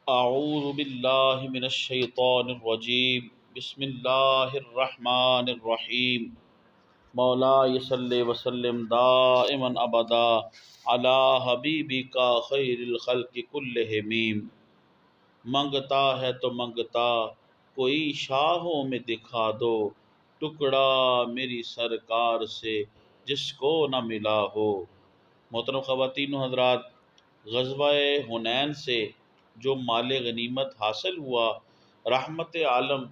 اعوذ باللہ من الشیطان الرجیم بسم اللہ الرحمن الرحیم مولا صلی وسلم دائما ابدا علی حبیبک خیر الخلق کلہم۔ منگتا ہے تو منگتا کوئی شاہوں میں دکھا دو، ٹکڑا میری سرکار سے جس کو نہ ملا ہو۔ محترم خواتین و حضرات، غزوہ حنین سے جو مال غنیمت حاصل ہوا، رحمت عالم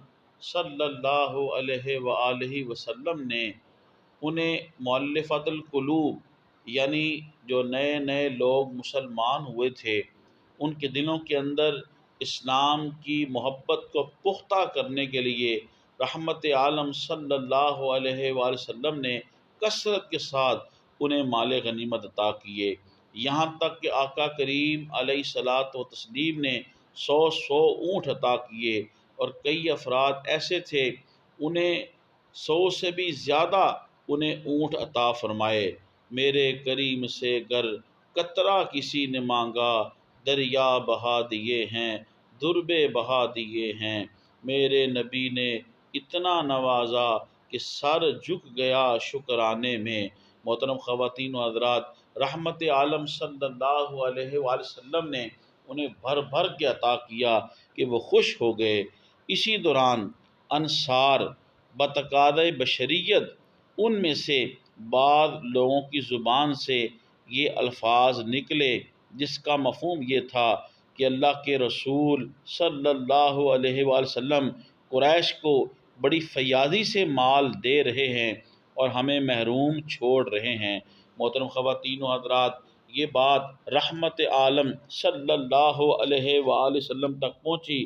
صلی اللہ علیہ وآلہ وسلم نے انہیں مؤلفۃ القلوب، یعنی جو نئے نئے لوگ مسلمان ہوئے تھے، ان کے دلوں کے اندر اسلام کی محبت کو پختہ کرنے کے لیے رحمت عالم صلی اللہ علیہ وآلہ وسلم نے کثرت کے ساتھ انہیں مال غنیمت عطا کیے، یہاں تک کہ آقا کریم علیہ الصلاۃ والتسلیم نے 100 اونٹ عطا کیے، اور کئی افراد ایسے تھے انہیں 100 سے بھی زیادہ انہیں اونٹ عطا فرمائے۔ میرے کریم سے گر قطرہ کسی نے مانگا، دریا بہا دیے ہیں، دربے بہا دیے ہیں۔ میرے نبی نے اتنا نوازا کہ سر جھک گیا شکرانے میں۔ محترم خواتین و حضرات، رحمت عالم صلی اللہ علیہ وآلہ وسلم نے انہیں بھر بھر کے عطا کیا کہ وہ خوش ہو گئے۔ اسی دوران انصار بتقاضۂ بشریت ان میں سے بعض لوگوں کی زبان سے یہ الفاظ نکلے جس کا مفہوم یہ تھا کہ اللہ کے رسول صلی اللہ علیہ وآلہ وسلم قریش کو بڑی فیاضی سے مال دے رہے ہیں اور ہمیں محروم چھوڑ رہے ہیں۔ محترم خواتین و حضرات، یہ بات رحمت عالم صلی اللہ علیہ وآلہ وسلم تک پہنچی۔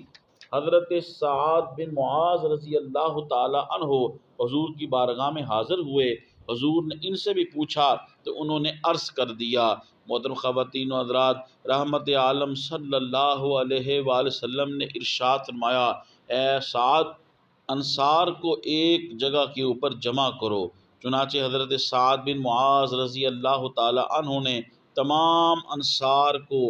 حضرت سعد بن معاذ رضی اللہ تعالی عنہ حضور کی بارگاہ میں حاضر ہوئے۔ حضور نے ان سے بھی پوچھا تو انہوں نے عرض کر دیا۔ محترم خواتین و حضرات، رحمت عالم صلی اللہ علیہ وآلہ وسلم نے ارشاد فرمایا، اے سعد، انصار کو ایک جگہ کے اوپر جمع کرو۔ چنانچہ حضرت سعد بن معاذ رضی اللہ تعالی عنہ نے تمام انصار کو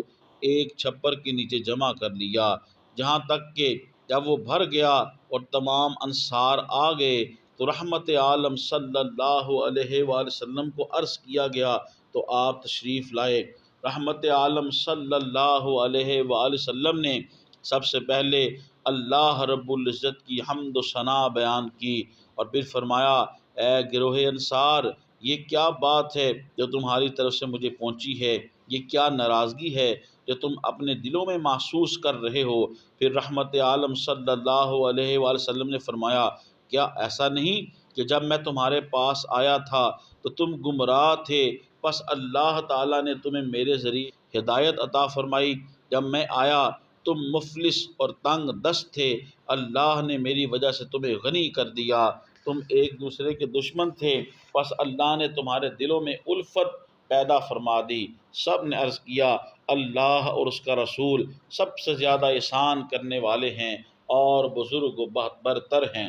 ایک چھپر کے نیچے جمع کر لیا، جہاں تک کہ جب وہ بھر گیا اور تمام انصار آ گئے تو رحمت عالم صلی اللہ علیہ وآلہ وسلم کو عرض کیا گیا تو آپ تشریف لائے۔ رحمت عالم صلی اللہ علیہ وآلہ وسلم نے سب سے پہلے اللہ رب العزت کی حمد و ثنا بیان کی، اور پھر فرمایا، اے گروہ انصار، یہ کیا بات ہے جو تمہاری طرف سے مجھے پہنچی ہے؟ یہ کیا ناراضگی ہے جو تم اپنے دلوں میں محسوس کر رہے ہو؟ پھر رحمت عالم صلی اللہ علیہ وآلہ وسلم نے فرمایا، کیا ایسا نہیں کہ جب میں تمہارے پاس آیا تھا تو تم گمراہ تھے، پس اللہ تعالیٰ نے تمہیں میرے ذریعے ہدایت عطا فرمائی؟ جب میں آیا تم مفلس اور تنگ دست تھے، اللہ نے میری وجہ سے تمہیں غنی کر دیا۔ تم ایک دوسرے کے دشمن تھے، پس اللہ نے تمہارے دلوں میں الفت پیدا فرما دی۔ سب نے عرض کیا، اللہ اور اس کا رسول سب سے زیادہ احسان کرنے والے ہیں اور بزرگ و برتر ہیں۔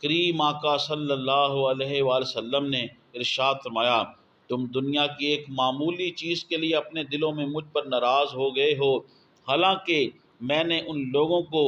کریم آقا صلی اللہ علیہ وآلہ وسلم نے ارشاد فرمایا، تم دنیا کی ایک معمولی چیز کے لیے اپنے دلوں میں مجھ پر ناراض ہو گئے ہو، حالانکہ میں نے ان لوگوں کو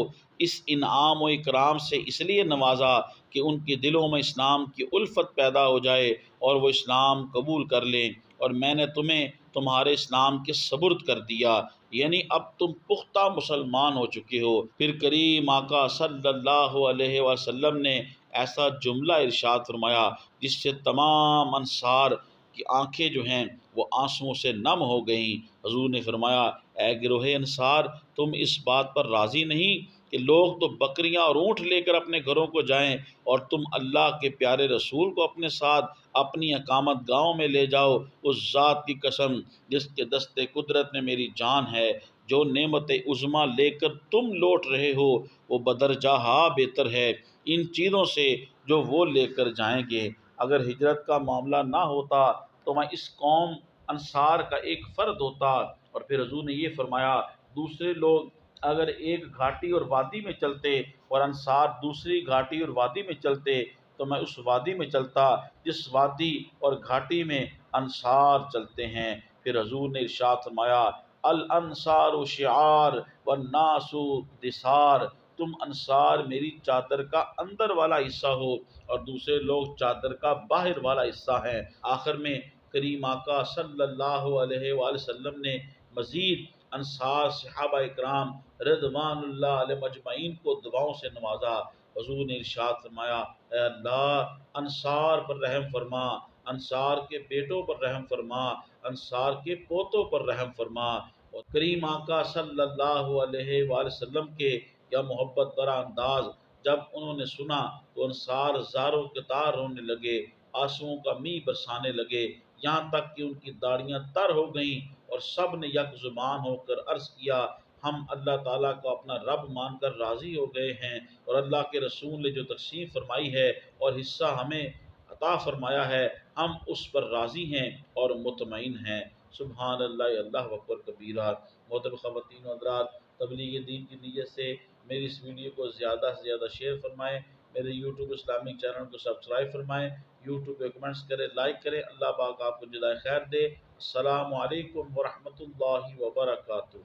اس انعام و اکرام سے اس لیے نوازا کہ ان کے دلوں میں اسلام کی الفت پیدا ہو جائے اور وہ اسلام قبول کر لیں، اور میں نے تمہیں تمہارے اسلام کے سپرد کر دیا، یعنی اب تم پختہ مسلمان ہو چکے ہو۔ پھر کریم آقا صلی اللہ علیہ وسلم نے ایسا جملہ ارشاد فرمایا جس سے تمام انصار کی آنکھیں جو ہیں وہ آنسوؤں سے نم ہو گئیں۔ حضور نے فرمایا، اے گروہ انصار، تم اس بات پر راضی نہیں کہ لوگ تو بکریاں اور اونٹ لے کر اپنے گھروں کو جائیں اور تم اللہ کے پیارے رسول کو اپنے ساتھ اپنی اقامت گاہوں میں لے جاؤ؟ اس ذات کی قسم جس کے دست قدرت میں میری جان ہے، جو نعمت عظمیٰ لے کر تم لوٹ رہے ہو وہ بدرجہ بہتر ہے ان چیزوں سے جو وہ لے کر جائیں گے۔ اگر ہجرت کا معاملہ نہ ہوتا تو میں اس قوم انصار کا ایک فرد ہوتا۔ اور پھر حضور نے یہ فرمایا، دوسرے لوگ اگر ایک گھاٹی اور وادی میں چلتے اور انصار دوسری گھاٹی اور وادی میں چلتے تو میں اس وادی میں چلتا جس وادی اور گھاٹی میں انصار چلتے ہیں۔ پھر حضور نے ارشاد فرمایا، الانصار شعار والناس دثار، تم انصار میری چادر کا اندر والا حصہ ہو اور دوسرے لوگ چادر کا باہر والا حصہ ہیں۔ آخر میں کریم آقا صلی اللہ علیہ وآلہ وسلم نے مزید انصار صحابہ اکرام رضوان اللہ علیہ مجمعین کو دعاؤں سے نوازا۔ حضور نے ارشاد فرمایا، اے اللہ انصار پر رحم فرما، انصار کے بیٹوں پر رحم فرما، انصار کے پوتوں پر رحم فرما۔ اور کریم آقا صلی اللہ علیہ وآلہ وسلم کے یا محبت برا انداز جب انہوں نے سنا تو انصار زاروں کے تار رونے لگے، آنسوؤں کا می برسانے لگے، یہاں تک کہ ان کی داڑیاں تر ہو گئیں اور سب نے یک زبان ہو کر عرض کیا، ہم اللہ تعالیٰ کو اپنا رب مان کر راضی ہو گئے ہیں، اور اللہ کے رسول نے جو تقسیم فرمائی ہے اور حصہ ہمیں عطا فرمایا ہے ہم اس پر راضی ہیں اور مطمئن ہیں۔ سبحان اللہ، اللہ اکبر کبیرہ۔ محترم خواتین و حضرات، تبلیغ دین کی نیت سے میری اس ویڈیو کو زیادہ سے زیادہ شیئر فرمائیں، میرے یوٹیوب اسلامک چینل کو سبسکرائب فرمائیں، یوٹیوب پہ کمنٹس کریں، لائک کریں۔ اللہ پاک آپ کو جزائے خیر دے۔ السلام علیکم ورحمۃ اللہ وبرکاتہ۔